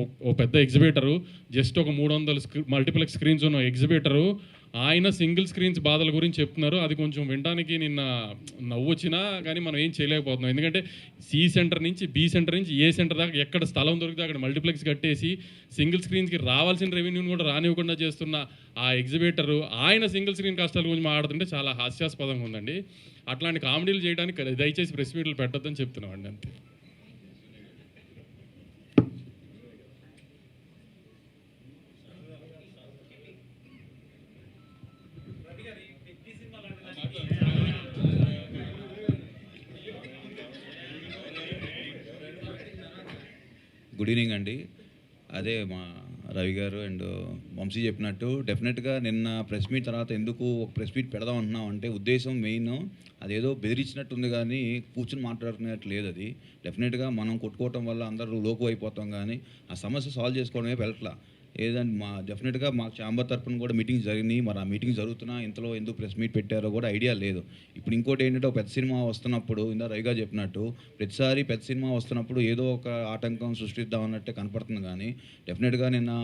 ఓ పెద్ద exhibitor, just ఒక 300 multiplex screens ఉన్న ఎగ్జిబిటరు, ఆయన సింగిల్ స్క్రీన్స్ బాధల గురించి చెప్తున్నారు. అది కొంచెం వినడానికి నిన్న నవ్వు వచ్చినా కానీ మనం ఏం చేయలేకపోతున్నాం. ఎందుకంటే సి సెంటర్ నుంచి బి సెంటర్ నుంచి ఏ సెంటర్ దాకా ఎక్కడ స్థలం దొరికితే అక్కడ మల్టీప్లెక్స్ కట్టేసి సింగిల్ స్క్రీన్స్కి రావాల్సిన రెవెన్యూని కూడా రానివ్వకుండా చేస్తున్న ఆ ఎగ్జిబిటరు ఆయన సింగిల్ స్క్రీన్ కష్టాల గురించి మాట్లాడుతుంటే చాలా హాస్యాస్పదంగా ఉందండి. అట్లాంటి కామెడీలు చేయడానికి దయచేసి ప్రెస్ మీట్లు పెట్టొద్దని చెప్తున్నామండి అంతే. గుడ్ ఈవినింగ్ అండి. అదే మా రవి గారు అండ్ వంశీ చెప్పినట్టు డెఫినెట్గా నిన్న ప్రెస్ మీట్ తర్వాత ఎందుకు ఒక ప్రెస్ మీట్ పెడదాం అంటున్నాం అంటే ఉద్దేశం మెయిన్ అదేదో బెదిరించినట్టుంది కానీ కూర్చుని మాట్లాడుకునేట్టు లేదు. అది డెఫినెట్గా మనం కొట్టుకోవటం వల్ల అందరూ లోకు అయిపోతాం కానీ ఆ సమస్య సాల్వ్ చేసుకోవడమే వెళ్ళట్లా. ఏదంటే డెఫినెట్గా మా ఛాంబర్ తరఫున కూడా మీటింగ్స్ జరిగినాయి. మరి ఆ మీటింగ్ జరుగుతున్నా ఇంతలో ఎందుకు ప్రెస్ మీట్ పెట్టారో కూడా ఐడియా లేదు. ఇప్పుడు ఇంకోటి ఏంటంటే ఒక పెద్ద సినిమా వస్తున్నప్పుడు ఇందా రవిగా చెప్పినట్టు ప్రతిసారి పెద్ద సినిమా వస్తున్నప్పుడు ఏదో ఒక ఆటంకం సృష్టిద్దాం అన్నట్టే కనపడుతుంది. కానీ డెఫినెట్గా నిన్న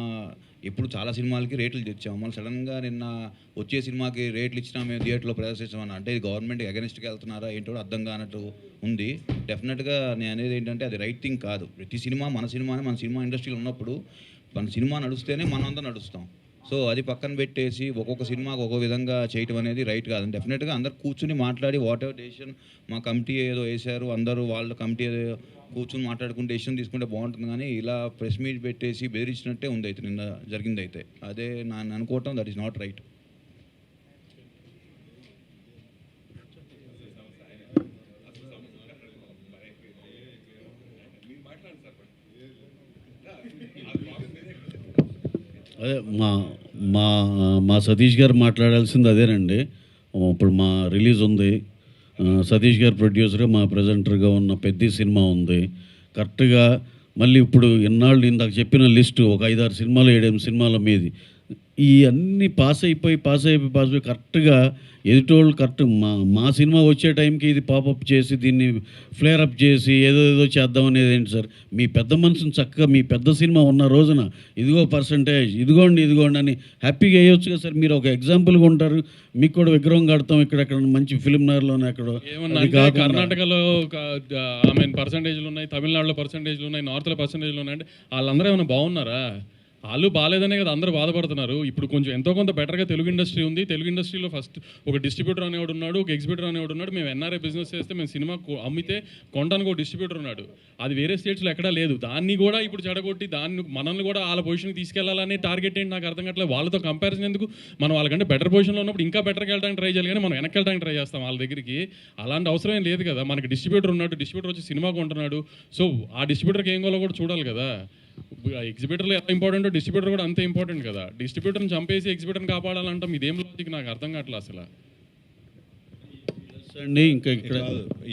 ఎప్పుడు చాలా సినిమాలకి రేట్లు తెచ్చాము, మళ్ళీ సడన్గా నిన్న వచ్చే సినిమాకి రేట్లు ఇచ్చినా మేము థియేటర్లో ప్రదర్శించామని అంటే ఇది గవర్నమెంట్ అగెనిస్ట్గా వెళ్తున్నారా ఏంటో అర్థం కానట్టు ఉంది. డెఫినెట్గా నేను అనేది ఏంటంటే అది రైట్ థింగ్ కాదు. ప్రతి సినిమా మన సినిమాని మన సినిమా ఇండస్ట్రీలో ఉన్నప్పుడు మన సినిమా నడుస్తేనే మనందరం నడుస్తాం. సో అది పక్కన పెట్టేసి ఒక్కొక్క సినిమాకి ఒక్కొక్క విధంగా చేయటం అనేది రైట్ కాదు. డెఫినెట్గా అందరు కూర్చుని మాట్లాడి వాట్ ఎవర్ డెసిషన్ మా కమిటీ ఏదో వేశారు అందరూ వాళ్ళ కమిటీ ఏదో కూర్చుని మాట్లాడుకుని డెసిషన్ తీసుకుంటే బాగుంటుంది. కానీ ఇలా ప్రెస్ మీట్ పెట్టేసి బెదిరించినట్టే ఉంది అయితే నిన్న జరిగింది. అయితే అదే నేను అనుకోవటం దట్ ఈస్ నాట్ రైట్. అదే మా మా మా సతీష్ గారు మాట్లాడాల్సింది అదేనండి. ఇప్పుడు మా రిలీజ్ ఉంది, సతీష్ గారు ప్రొడ్యూసర్గా మా ప్రజెంటర్గా ఉన్న పెద్ద సినిమా ఉంది. కరెక్ట్గా మళ్ళీ ఇప్పుడు ఇన్నాళ్ళు ఇందాక చెప్పిన లిస్టు ఒక 5-6 సినిమాలు 7-8 సినిమాల మీది ఈ అన్నీ పాస్ అయిపోయి కరెక్ట్గా ఎదుటోళ్ళు కరెక్ట్ మా సినిమా వచ్చే టైంకి ఇది పాపప్ చేసి దీన్ని ఫ్లేర్ అప్ చేసి ఏదో చేద్దాం అనేది ఏంటి సార్? మీ పెద్ద మనసుని చక్కగా మీ పెద్ద సినిమా ఉన్న రోజున ఇదిగో పర్సంటేజ్ ఇదిగోండి అని హ్యాపీగా వేయొచ్చు కదా సార్. మీరు ఒక ఎగ్జాంపుల్గా ఉంటారు, మీకు కూడా విగ్రహం కడతాం ఇక్కడ మంచి ఫిల్మ్ నగర్లోనే అక్కడ కర్ణాటకలో పర్సంటేజ్లు ఉన్నాయి, తమిళనాడులో పర్సంటేజ్లు ఉన్నాయి, నార్త్లో పర్సంటేజ్లు ఉన్నాయి. అంటే వాళ్ళందరూ ఏమైనా బాగున్నారా? వాళ్ళు బాగాలేదనే కదా అందరూ బాధపడుతున్నారు. ఇప్పుడు కొంచెం ఎంతో కొంత బెటర్గా తెలుగు ఇండస్ట్రీ ఉంది. తెలుగు ఇండస్ట్రీలో ఫస్ట్ ఒక డిస్ట్రిబ్యూటర్ అనేవాడు ఉన్నాడు, ఒక ఎగ్జిబిటర్ అనేవాడు ఉన్నాడు. మేము ఎన్ఆర్ఐ బిజినెస్ చేస్తే మేము సినిమా అమ్మితే కొనడానికి ఒక డిస్ట్రిబ్యూటర్ ఉన్నాడు. అది వేరే స్టేట్స్లో ఎక్కడా లేదు. దాన్ని కూడా ఇప్పుడు చెడగొట్టి మనల్ని కూడా వాళ్ళ పొజిషన్కి తీసుకెళ్లాలనే టార్గెట్ ఏంటి నాకు అర్థం కావట్లేదు. వాళ్ళతో కంపారిజన్ ఎందుకు? మనం వాళ్ళకంటే బెటర్ పొజిషన్లో ఉన్నప్పుడు ఇంకా బెటర్గా వెళ్ళడానికి ట్రై చేయాలి, కానీ మనం వెనక్కి వెళ్ళడానికి ట్రై చేస్తాం వాళ్ళ దగ్గరికి. అలాంటి అవసరం ఏం లేదు కదా. మనకి డిస్ట్రిబ్యూటర్ ఉన్నాడు, డిస్ట్రిబ్యూటర్ వచ్చి సినిమా కొంటున్నాడు. సో ఆ డిస్ట్రిబ్యూటర్కి ఏం కావాలో కూడా చూడాలి కదా. ఎగ్జిబిటర్లో ఎంత ఇంపార్టెంట్ డిస్ట్రిబ్యూటర్ కూడా అంతే ఇంపార్టెంట్ కదా. డిస్ట్రిబ్యూటర్ని చంపేసి ఎగ్జిబిటర్ని కాపాడాలంటాం, ఇదేం లాజిక్ నాకు అర్థం కావట్లేదు అసలు. ఇంకా ఇక్కడ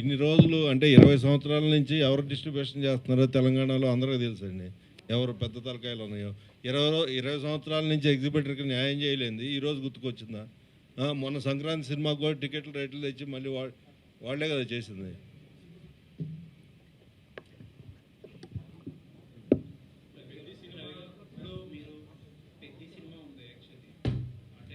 ఇన్ని రోజులు అంటే 20 సంవత్సరాల నుంచి ఎవరు డిస్ట్రిబ్యూషన్ చేస్తున్నారో తెలంగాణలో అందరికీ తెలుసండి. ఎవరు పెద్ద తలకాయలు ఉన్నాయో 20 సంవత్సరాల నుంచి ఎగ్జిబిటర్కి న్యాయం చేయలేంది ఈరోజు గుర్తుకొచ్చిందా? మొన్న సంక్రాంతి సినిమాకు కూడా టికెట్ల రేట్లు తెచ్చి మళ్ళీ వాళ్ళే కదా చేసింది.